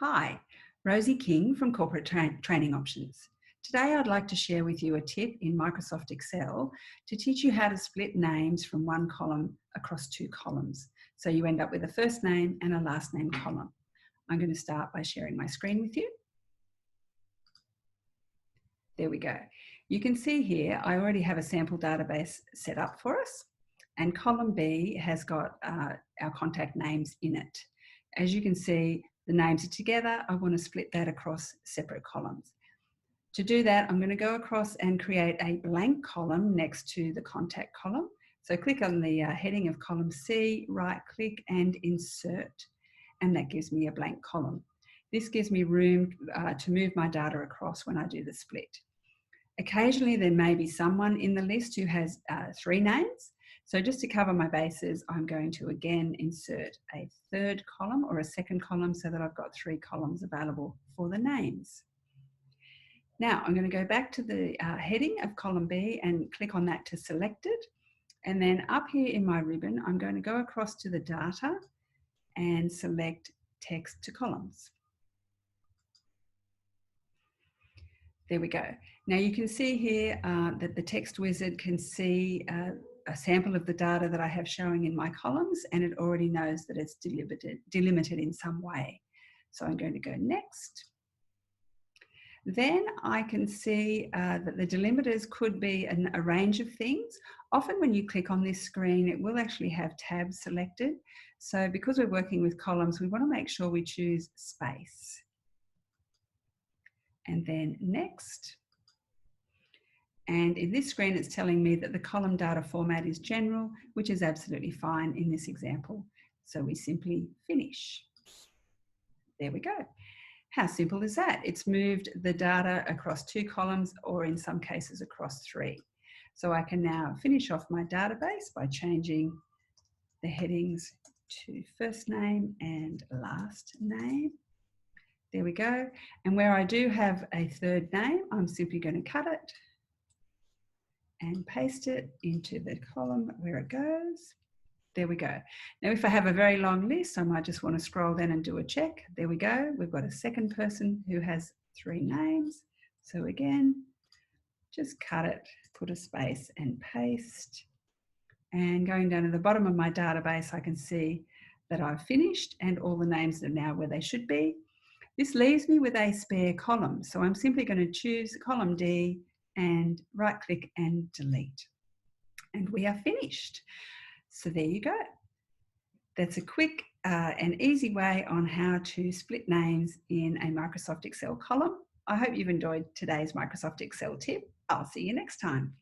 Hi, Rosy King from Corporate Training Options. Today I'd like to share with you a tip in Microsoft Excel to teach you how to split names from one column across two columns. So you end up with a first name and a last name column. I'm going to start by sharing my screen with you. There we go. You can see here I already have a sample database set up for us, and column B has got our contact names in it. As you can see, the names are together. I want to split that across separate columns. To do that, I'm going to go across and create a blank column next to the contact column. So click on the heading of column C, right click and insert, and that gives me a blank column. This gives me room to move my data across when I do the split. Occasionally there may be someone in the list who has three names. So just to cover my bases, I'm going to again insert a third column or a second column so that I've got three columns available for the names. Now I'm going to go back to the heading of column B and click on that to select it. And then up here in my ribbon, I'm going to go across to the data and select text to columns. There we go. Now you can see here that the text wizard can see a sample of the data that I have showing in my columns, and it already knows that it's delimited in some way. So I'm going to go next. Then I can see that the delimiters could be a range of things. Often when you click on this screen, it will actually have tabs selected. So because we're working with columns, we want to make sure we choose space. And then next. And in this screen, it's telling me that the column data format is general, which is absolutely fine in this example. So we simply finish. There we go. How simple is that? It's moved the data across two columns, or in some cases across three. So I can now finish off my database by changing the headings to first name and last name. There we go. And where I do have a third name, I'm simply going to cut it and paste it into the column where it goes. There we go. Now, if I have a very long list, I might just want to scroll down and do a check. There we go. We've got a second person who has three names. So again, just cut it, put a space and paste. And going down to the bottom of my database, I can see that I've finished and all the names are now where they should be. This leaves me with a spare column. So I'm simply going to choose column D and right click and delete. And we are finished. So there you go. That's a quick and easy way on how to split names in a Microsoft Excel column. I hope you've enjoyed today's Microsoft Excel tip. I'll see you next time.